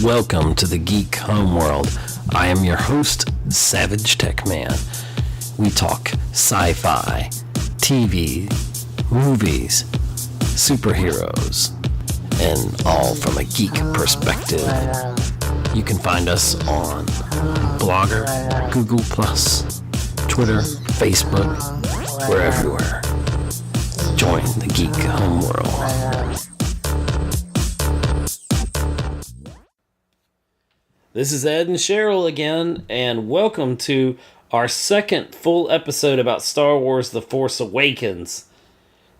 Welcome to the Geek Homeworld. I am your host, SavageTechman. We talk sci-fi, TV, movies, superheroes, and all from a geek perspective. You can find us on Blogger, Google+, Twitter, Facebook. We're everywhere. Join the Geek Homeworld. This is Ed and Cheryl again, and welcome to our second full episode about Star Wars The Force Awakens.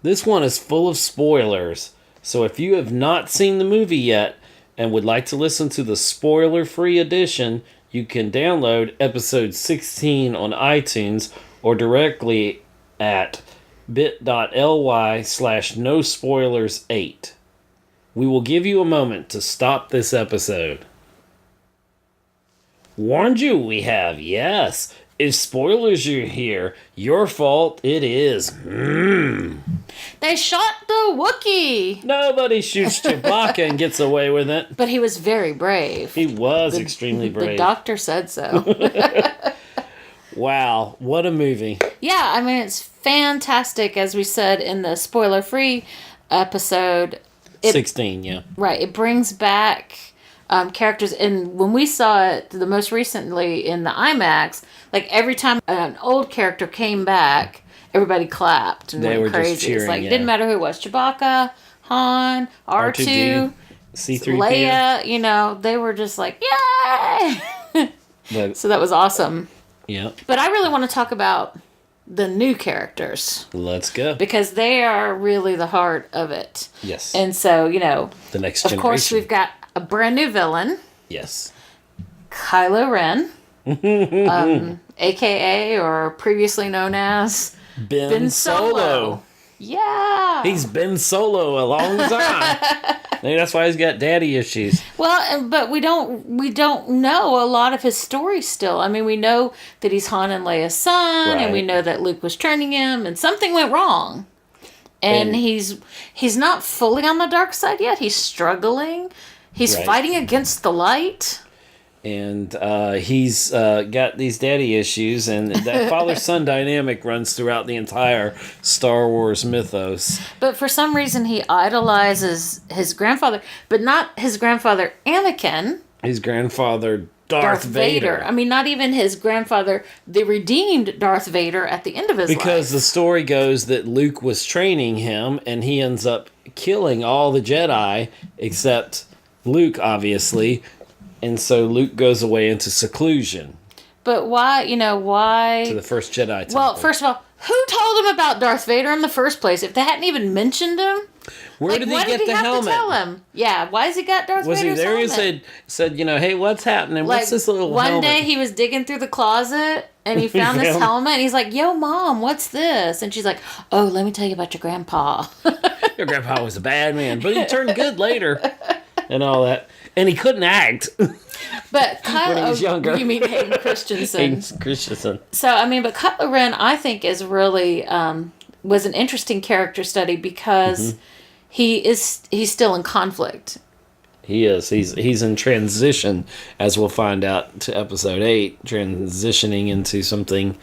This one is full of spoilers, so if you have not seen the movie yet and would like to listen to the spoiler-free edition, you can download episode 16 on iTunes or directly at bit.ly/nospoilers8. We will give you a moment to stop this episode. Warned you we have, yes. If spoilers are here, your fault it is. They shot the Wookiee. Nobody shoots Chewbacca and gets away with it. But he was very brave. He was extremely brave. The doctor said so. Wow, what a movie. Yeah, I mean, it's fantastic, as we said in the spoiler-free episode. 16, yeah. Right, it brings back characters, and when we saw it the most recently in the IMAX, like every time an old character came back, everybody clapped and they went were crazy. just cheering, it's like yeah. It didn't matter who it was, Chewbacca, Han, R2, C-3PO. Leia, you know, they were just like, yay! So that was awesome. Yeah. But I really want to talk about the new characters. Let's go. Because they are really the heart of it. Yes. And so, you know, The next of generation. course we've got a brand new villain. Yes. Kylo Ren. AKA, or previously known as, Ben Solo. Yeah. He's been Solo a long time. Maybe that's why he's got daddy issues. Well, but we don't know a lot of his story still. I mean, we know that he's Han and Leia's son, Right. and we know that Luke was training him, and something went wrong. And he's not fully on the dark side yet. He's struggling. He's Right. fighting against the light. And he's got these daddy issues, and that father-son dynamic runs throughout the entire Star Wars mythos. But for some reason, he idolizes his grandfather, but not his grandfather Anakin. His grandfather, Darth Vader. I mean, not even his grandfather, the redeemed Darth Vader at the end of his life. Because the story goes that Luke was training him, and he ends up killing all the Jedi, except Luke, obviously. And so Luke goes away into seclusion. But why, why? To the first Jedi temple. Well, first of all, who told him about Darth Vader in the first place? If they hadn't even mentioned him? Where did he get the helmet? To tell him? Yeah, why has he got Darth Was Vader's he there? helmet? He said, hey, what's happening? Like, what's this little helmet? One day he was digging through the closet and he found this helmet and he's like, yo, Mom, what's this? And she's like, oh, let me tell you about your grandpa. Your grandpa was a bad man, but he turned good later and all that. And he couldn't act. But Kylo, when he was younger. You mean Hayden Christensen? Hayden Christensen. So, I mean, but Kylo Ren, I think, is really, was an interesting character study because he's still in conflict. He is. He's in transition, as we'll find out to episode 8, transitioning into something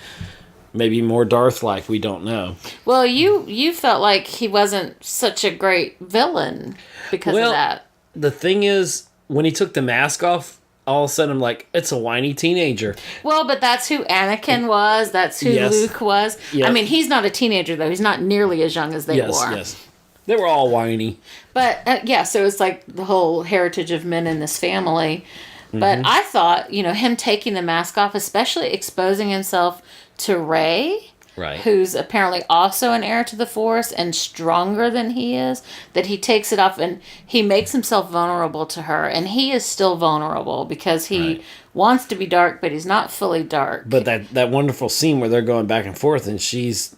maybe more Darth-like. We don't know. Well, you felt like he wasn't such a great villain because of that. The thing is, when he took the mask off, all of a sudden I'm like, it's a whiny teenager. Well, but that's who Anakin was. That's who Luke was. Yep. I mean, he's not a teenager, though. He's not nearly as young as they were. Yes. They were all whiny. But, so it's like the whole heritage of men in this family. But I thought, him taking the mask off, especially exposing himself to Rey, right, who's apparently also an heir to the Force and stronger than he is, that he takes it off and he makes himself vulnerable to her. And he is still vulnerable because he wants to be dark, but he's not fully dark. But that wonderful scene where they're going back and forth and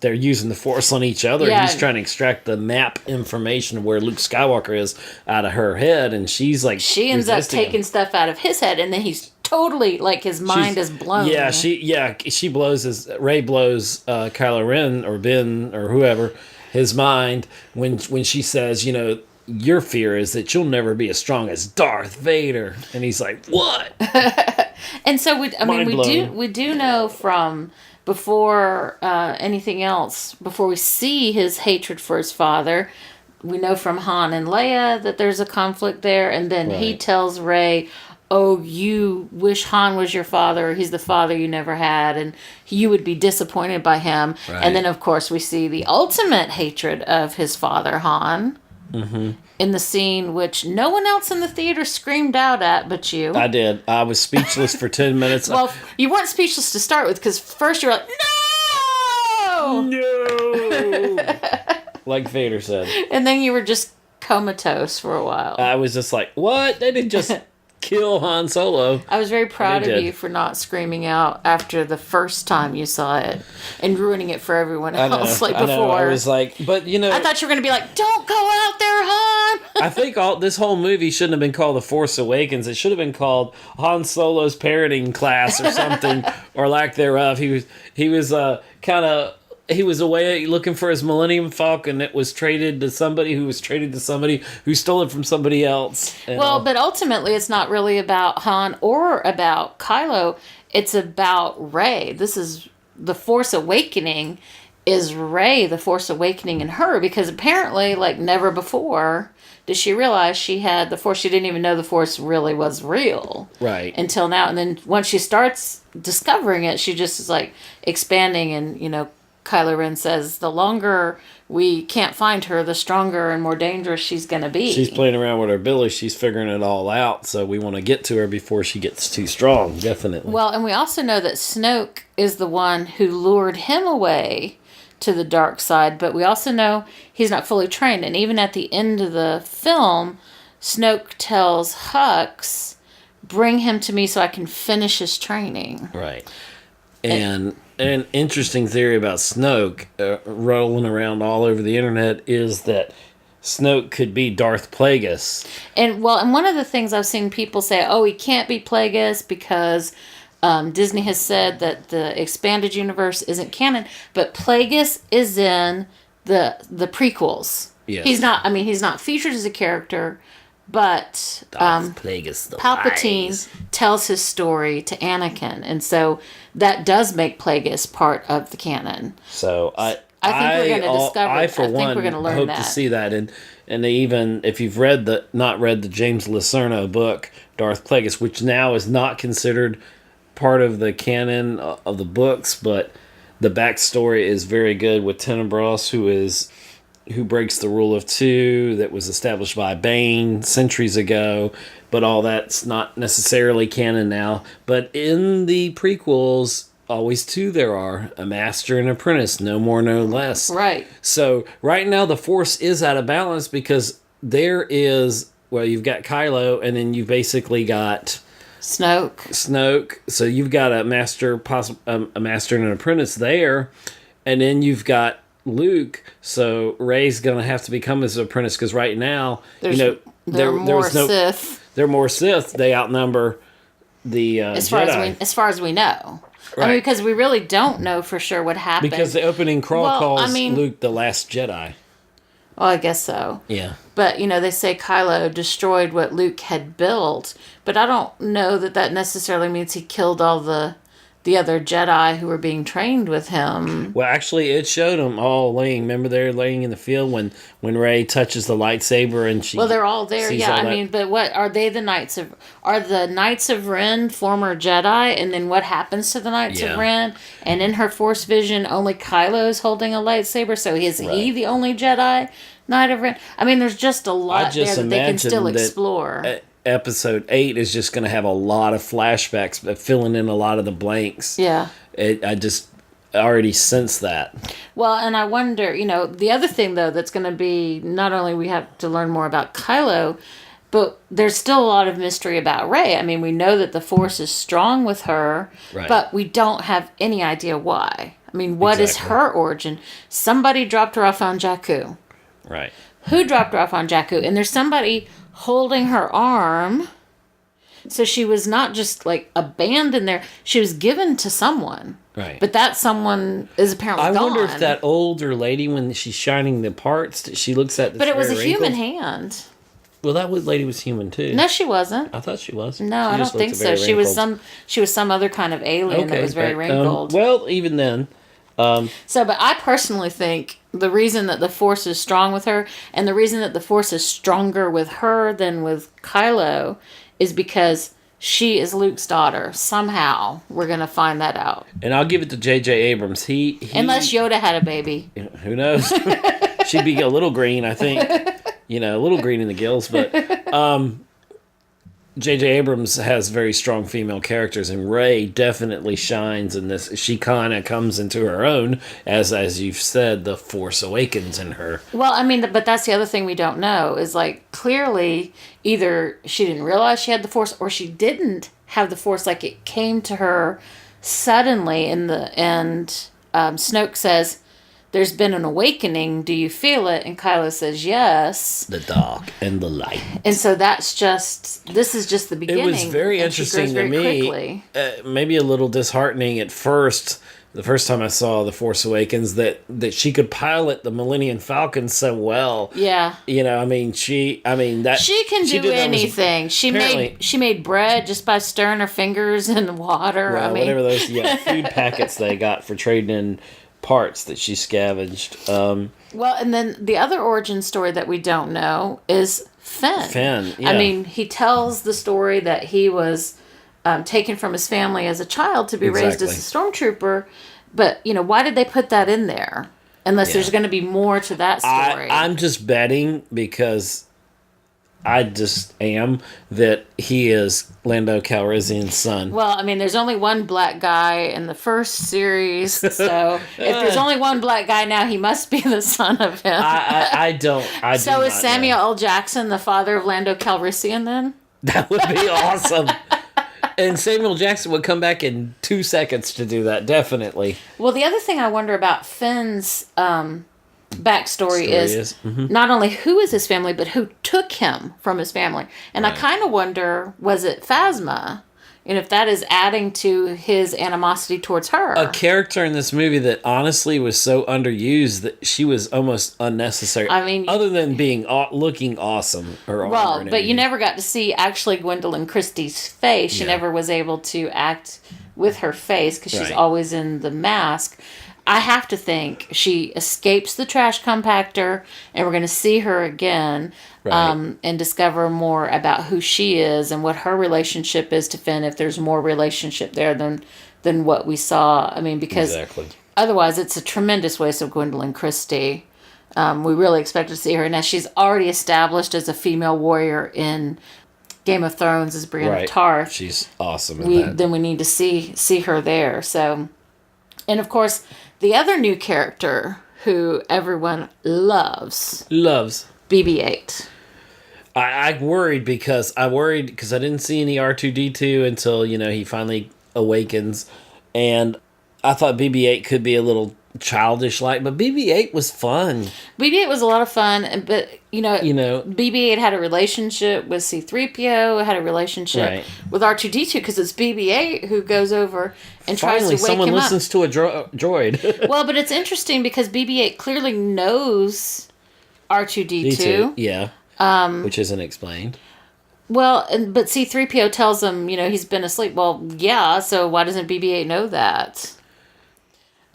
they're using the Force on each other. Yeah. He's trying to extract the map information of where Luke Skywalker is out of her head, and she's like, she ends up taking stuff out of his head, and then he's totally, like, his mind is blown. Yeah, she blows Rey blows Kylo Ren or Ben or whoever his mind when she says, your fear is that you'll never be as strong as Darth Vader. And he's like, what? And so we do know from before anything else, before we see his hatred for his father, we know from Han and Leia that there's a conflict there, and then he tells Rey, oh, you wish Han was your father, he's the father you never had, and you would be disappointed by him. Right. And then, of course, we see the ultimate hatred of his father, Han, in the scene which no one else in the theater screamed out at but you. I did. I was speechless for 10 minutes. Well, you weren't speechless to start with, because first you were like, no! No! Like Vader said. And then you were just comatose for a while. I was just like, what? They didn't just kill Han Solo. I was very proud of you for not screaming out after the first time you saw it and ruining it for everyone else before. I was like, but I thought you were going to be like, don't go out there, Han! I think this whole movie shouldn't have been called The Force Awakens. It should have been called Han Solo's Parenting Class or something, or lack thereof. He was away looking for his Millennium Falcon that was traded to somebody who who stole it from somebody else. But ultimately it's not really about Han or about Kylo. It's about Rey. This is the Force Awakening. Is Rey the Force Awakening in her? Because apparently, like never before, did she realize she had the Force. She didn't even know the Force really was real. Right. Until now. And then once she starts discovering it, she just is like expanding, and, Kylo Ren says the longer we can't find her, the stronger and more dangerous she's going to be. She's playing around with her ability. She's figuring it all out. So we want to get to her before she gets too strong, definitely. Well, and we also know that Snoke is the one who lured him away to the dark side. But we also know he's not fully trained. And even at the end of the film, Snoke tells Hux, bring him to me so I can finish his training. Right. And an interesting theory about Snoke rolling around all over the internet is that Snoke could be Darth Plagueis. And one of the things I've seen people say, oh, he can't be Plagueis because Disney has said that the expanded universe isn't canon, but Plagueis is in the prequels. Yes. He's not featured as a character, but Plagueis the Palpatine Wise tells his story to Anakin, and so that does make Plagueis part of the canon. So I think we're going to discover. I for one we're going to learn hope that. to see that, and they even if you've not read the James Lacerno book Darth Plagueis, which now is not considered part of the canon of the books, but the backstory is very good with Tenebros, who breaks the rule of two that was established by Bane centuries ago, but all that's not necessarily canon now. But in the prequels, always two there are, a master and apprentice, no more, no less. Right. So right now the Force is out of balance because you've got Kylo, and then you've basically got Snoke. So you've got a master and an apprentice there, and then you've got Luke, so Rey's gonna have to become his apprentice because right now, Sith. They're more Sith. They outnumber the Jedi. As far as we know, right? Because we really don't know for sure what happened. Because the opening crawl calls Luke the Last Jedi. Well, I guess so. Yeah. But they say Kylo destroyed what Luke had built, but I don't know that necessarily means he killed all the other Jedi who were being trained with him. Well, actually, it showed them all laying. Remember, they're laying in the field when Rey touches the lightsaber and she. Well, they're all there. Yeah, but what are they? Are the Knights of Ren former Jedi? And then what happens to the Knights of Ren? And in her Force vision, only Kylo is holding a lightsaber. So is he the only Jedi Knight of Ren? There's just a lot there that they can still explore. Episode 8 is just going to have a lot of flashbacks, but filling in a lot of the blanks. Yeah. I just already sense that. Well, and I wonder, the other thing, though, that's going to be, not only we have to learn more about Kylo, but there's still a lot of mystery about Rey. We know that the Force is strong with her, but we don't have any idea why. What is her origin? Somebody dropped her off on Jakku. Right. Who dropped her off on Jakku? And there's somebody holding her arm, so she was not just abandoned there. She was given to someone. Right. But that someone is apparently I gone. wonder if that older lady, when she's shining the parts, she looks at this. But it was a very human wrinkled- hand. Well, that lady was human too. No, she wasn't. I thought she was. No, She I just don't think looked so. very She was wrinkled. some other kind of alien that was very but, wrinkled. well, even then, So, but I personally think the reason that the Force is strong with her, and the reason that the Force is stronger with her than with Kylo, is because she is Luke's daughter. Somehow, we're gonna find that out. and I'll give it to J.J. Abrams. He Unless Yoda had a baby. who knows? She'd be a little green, I think. A little green in the gills, but J.J. Abrams has very strong female characters, and Rey definitely shines in this. She kind of comes into her own, as you've said, the Force Awakens in her. Well, I mean, but that's the other thing we don't know is like clearly either she didn't realize she had the Force or she didn't have the Force. Like it came to her suddenly in the end. Snoke says, "There's been an awakening. Do you feel it?" And Kylo says, "Yes." The dark and the light. And so this is just the beginning. It was very and she interesting grows to very me. quickly. Maybe a little disheartening at first. The first time I saw The Force Awakens, that she could pilot the Millennium Falcon so well. Yeah. She can do did that was- anything. apparently- She made bread just by stirring her fingers in the water. Well, whatever those food packets they got for trading in parts that she scavenged. Well, and then the other origin story that we don't know is Finn. Finn, yeah. I mean, he tells the story that he was taken from his family as a child to be raised as a stormtrooper. But, why did they put that in there? Unless there's going to be more to that story. I'm just betting because I just am that he is Lando Calrissian's son. Well, I mean, there's only one black guy in the first series, so if there's only one black guy now, he must be the son of him. I don't. So do is not Samuel know. L. Jackson the father of Lando Calrissian then? That would be awesome. And Samuel Jackson would come back in 2 seconds to do that, definitely. Well, the other thing I wonder about Finn's backstory is not only who is his family, but who took him from his family. And I kind of wonder, was it Phasma? And if that is adding to his animosity towards her. A character in this movie that honestly was so underused that she was almost unnecessary. I mean, other than being looking awesome. Well, but you never got to see actually Gwendolyn Christie's face. She Yeah. never was able to act with her face because she's Right. always in the mask. I have to think she escapes the trash compactor, and we're going to see her again. Right. And discover more about who she is and what her relationship is to Finn, if there's more relationship there than what we saw. I mean, because Exactly. otherwise it's a tremendous waste of Gwendolyn Christie. We really expect to see her. Now, she's already established as a female warrior in Game of Thrones as Brienne Right. of Tarth. She's awesome in that. Then we need to see her there. So, and of course, the other new character who everyone loves, BB-8. I worried because I didn't see any R2-D2 until, he finally awakens. And I thought BB-8 could be a little childish like, but BB-8 was fun. BB-8 was a lot of fun, but BB-8 had a relationship with C-3PO, had a relationship with R2-D2 because it's BB-8 who goes over and tries to wake someone him listens to a droid. Well, but it's interesting because BB-8 clearly knows R2-D2. D2, yeah. Which isn't explained. Well, but C-3PO tells him, he's been asleep. Well, yeah, so why doesn't BB-8 know that?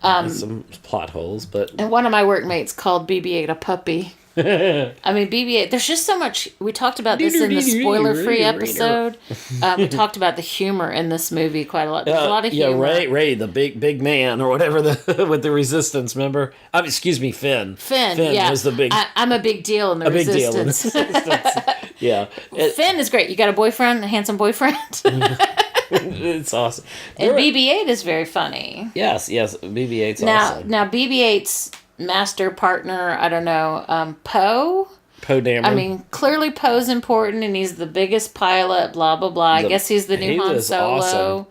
Some plot holes, but... And one of my workmates called BB-8 a puppy. I mean, BB-8, there's just so much... We talked about this in the spoiler-free episode. We talked about the humor in this movie quite a lot. There's a lot of humor. Yeah, Ray, the big man, or whatever, with the Resistance, remember? Excuse me, Finn. Finn, yeah. was the big... I'm a big deal in the Resistance. Big deal in the Resistance. Yeah. Finn is great. You got a boyfriend, a handsome boyfriend? It's awesome. And BB-8 is very funny. Yes, BB-8's awesome. Now BB-8's master partner, I don't know, Poe? Poe Dameron. I mean, clearly Poe's important, and he's the biggest pilot, blah, blah, blah. I guess he's the new Han Solo. Awesome.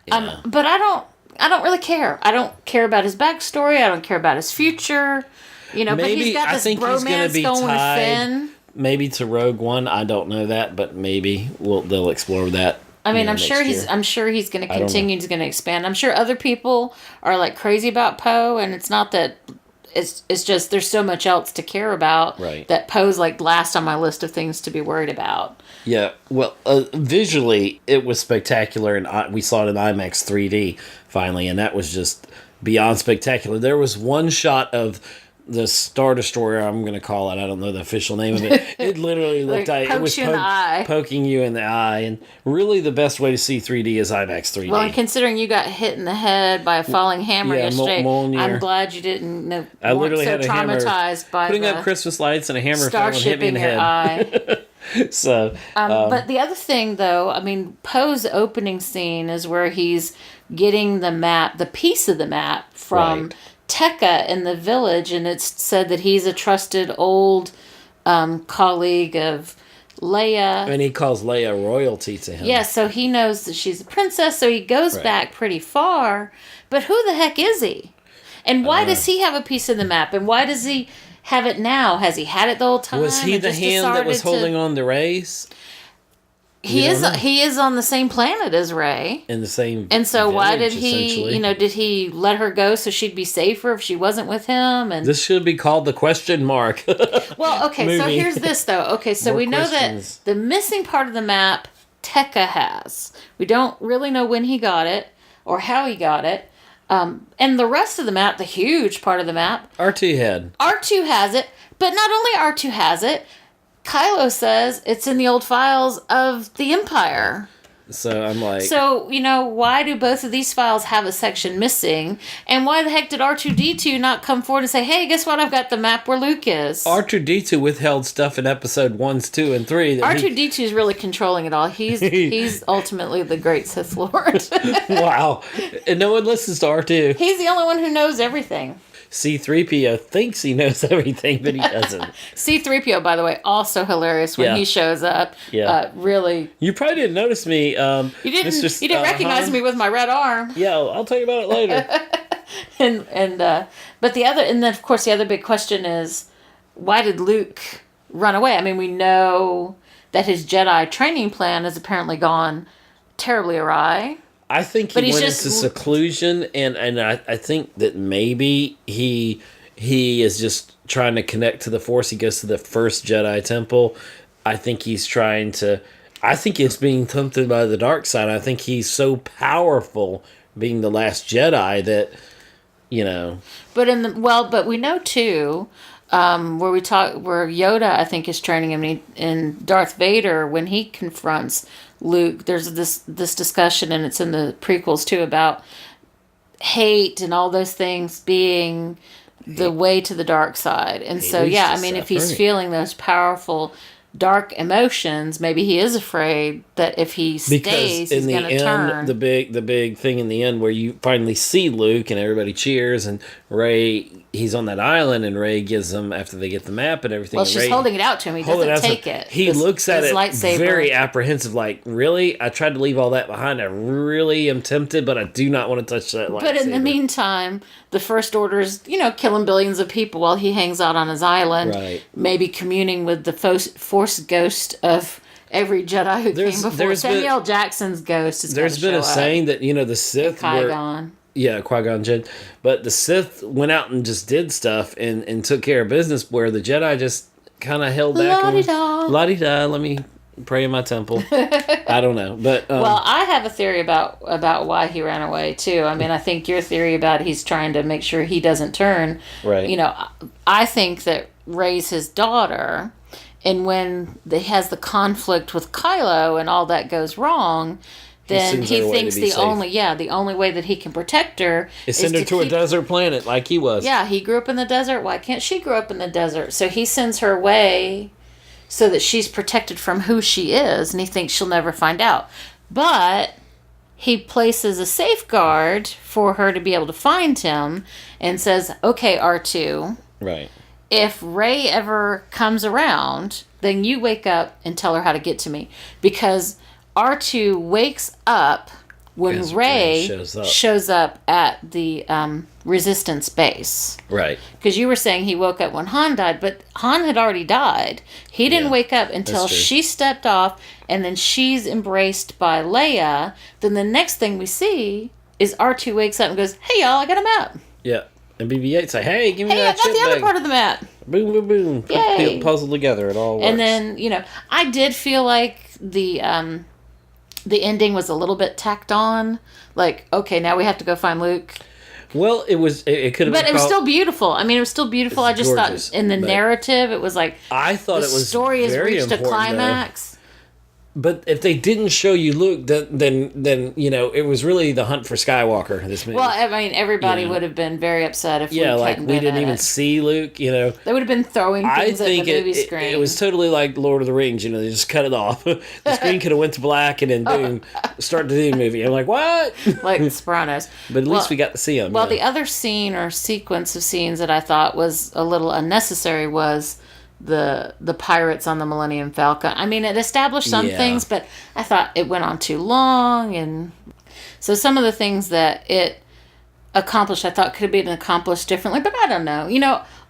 Yeah. But I don't really care. I don't care about his backstory. I don't care about his future. But he's got this romance going with Finn. Maybe to Rogue One. I don't know that, but maybe they'll explore that I mean, I'm next sure year. I'm sure he's going to I don't continue. He's going to expand. I'm sure other people are like crazy about Poe, and it's not that. It's just there's so much else to care about. Right. That Poe's like last on my list of things to be worried about. Yeah, well, visually, it was spectacular, and we saw it in IMAX 3D finally, and that was just beyond spectacular. There was one shot of the Star Destroyer, I'm going to call it, I don't know the official name of it. It literally looked like it was poking you in the eye, and really the best way to see 3D is IMAX 3D. Well, and considering you got hit in the head by a falling hammer yesterday, Mjolnir. I'm glad you didn't. I literally had a traumatized hammer, by putting up Christmas lights, and a hammer fell and hit me in the head. Eye. So, but the other thing, though, I mean, Poe's opening scene is where he's getting the map, the piece of the map from Tekka in the village, and it's said that he's a trusted old colleague of Leia. And he calls Leia royalty to him. Yeah, so he knows that she's a princess, so he goes back pretty far. But who the heck is he? And why does he have a piece of the map? And why does he have it now? Has he had it the whole time? Was he the hand that was holding on to Rey's? He is on the same planet as Rey. In the same And so village, why did he, did he let her go so she'd be safer if she wasn't with him? And this should be called the question mark. Well, okay, so here's this, though. Okay, so More we know questions. that the missing part of the map Tekka has. We don't really know when he got it or how he got it. And the rest of the map, the huge part of the map, R2 had. R2 has it, but not only R2 has it, Kylo says it's in the old files of the Empire. So I'm like... So, why do both of these files have a section missing? And why the heck did R2-D2 not come forward and say, hey, guess what? I've got the map where Luke is. R2-D2 withheld stuff in episode 1, 2, and 3. R2-D2 is really controlling it all. He's ultimately the great Sith Lord. Wow. And no one listens to R2. He's the only one who knows everything. C-3PO thinks he knows everything, but he doesn't. C-3PO, by the way, also hilarious when he shows up. Yeah. Really. You probably didn't notice me. You didn't recognize me with my red arm. Yeah, I'll tell you about it later. But then of course the other big question is, why did Luke run away? I mean, we know that his Jedi training plan has apparently gone terribly awry. I think he went into seclusion, and I think that maybe he is just trying to connect to the Force. He goes to the first Jedi temple. I think he's being tempted by the dark side. I think he's so powerful, being the last Jedi, that, But we know too, where Yoda, I think, is training him, and Darth Vader, when he confronts Luke, there's this discussion, and it's in the prequels too, about hate and all those things being the way to the dark side. And so, if he's feeling those powerful dark emotions, maybe he is afraid that if he stays, he's going to turn. The big thing in the end where you finally see Luke and everybody cheers, and Rey, he's on that island, and Rey gives him, after they get the map and everything. Well, she's holding it out to him. He doesn't take it. He looks at it lightsaber. Very apprehensive, like, really? I tried to leave all that behind. I really am tempted, but I do not want to touch that lightsaber. But in the meantime, the First Order is, killing billions of people while he hangs out on his island, maybe communing with the Force ghost of every Jedi who came before. Samuel Jackson's ghost is going to show up. There's been a saying that, the Sith Qui-Gon. Yeah, Qui-Gon Jinn. But the Sith went out and just did stuff and took care of business, where the Jedi just kind of held back. La-di-da. La-di-da, let me pray in my temple. I don't know. But well, I have a theory about why he ran away, too. I mean, I think your theory about he's trying to make sure he doesn't turn. Right. I think that Rey's his daughter, and when he has the conflict with Kylo and all that goes wrong, then he thinks the only way that he can protect her is send her to a desert planet like he was. Yeah, he grew up in the desert. Why can't she grow up in the desert? So he sends her away so that she's protected from who she is, and he thinks she'll never find out. But he places a safeguard for her to be able to find him and says, okay, R2. Right. If Rey ever comes around, then you wake up and tell her how to get to me. Because R2 wakes up when As Rey Rey shows up at the Resistance base. Right. Because you were saying he woke up when Han died, but Han had already died. He didn't wake up until she stepped off, and then she's embraced by Leia. Then the next thing we see is R2 wakes up and goes, "Hey, y'all, I got a map." Yeah. And BB-8's like, "Hey, give me that I got chip the other bag." part of the map. Boom, boom, boom. Put Yay. the puzzle together. It all works. And then, I did feel like the ending was a little bit tacked on. Like, okay, now we have to go find Luke. Well, it could have been. But it was still beautiful. I mean, it was still beautiful. I just gorgeous, thought in the narrative, it was like I thought the it was story has very reached a important, climax. But if they didn't show you Luke, then it was really the hunt for Skywalker. This movie. Well, I mean, everybody would have been very upset if Luke hadn't we been didn't in even it. see Luke. They would have been throwing things at the movie screen. It was totally like Lord of the Rings. They just cut it off. The screen could have went to black and then boom, start the new movie. I'm like, what? Like The Sopranos. But at least we got to see him. Well, the other scene or sequence of scenes that I thought was a little unnecessary was the pirates on the Millennium Falcon. I mean, it established some things, but I thought it went on too long, and so some of the things that it accomplished I thought could have been accomplished differently, but I don't know.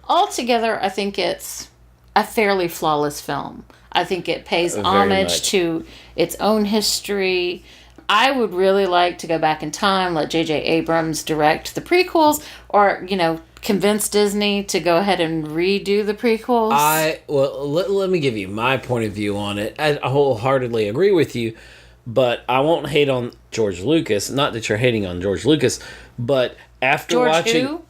Altogether, I think it's a fairly flawless film. I think it pays homage to its own history. I would really like to go back in time, let J.J. Abrams direct the prequels, or, convince Disney to go ahead and redo the prequels. Let me give you my point of view on it. I wholeheartedly agree with you, but I won't hate on George Lucas. Not that you're hating on George Lucas, but after watching who?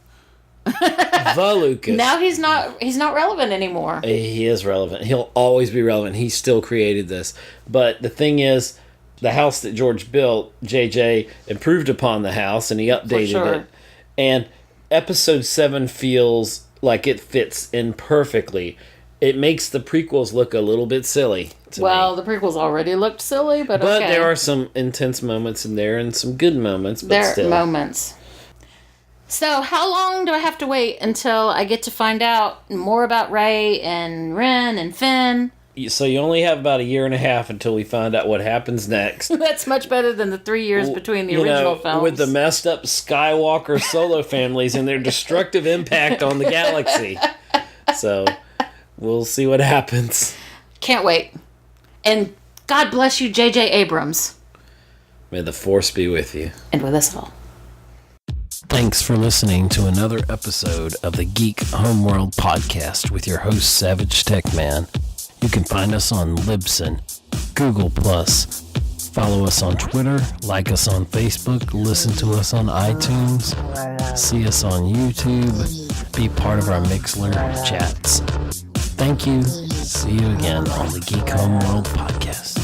the Lucas, now he's not relevant anymore. He is relevant. He'll always be relevant. He still created this. But the thing is, the house that George built, JJ improved upon the house and he updated it. And Episode 7 feels like it fits in perfectly. It makes the prequels look a little bit silly to me. The prequels already looked silly, but okay. there are some intense moments in there and some good moments, but still. Moments. So, how long do I have to wait until I get to find out more about Rey and Ren and Finn? So you only have about a year and a half until we find out what happens next. That's much better than the 3 years between the original films. With the messed up Skywalker solo families and their destructive impact on the galaxy. So we'll see what happens. Can't wait. And God bless you, J.J. Abrams. May the Force be with you. And with us all. Thanks for listening to another episode of the Geek Homeworld podcast with your host, SavageTechman. You can find us on Libsyn, Google+, follow us on Twitter, like us on Facebook, listen to us on iTunes, see us on YouTube, be part of our Mixler chats. Thank you. See you again on the Geek Homeworld podcast.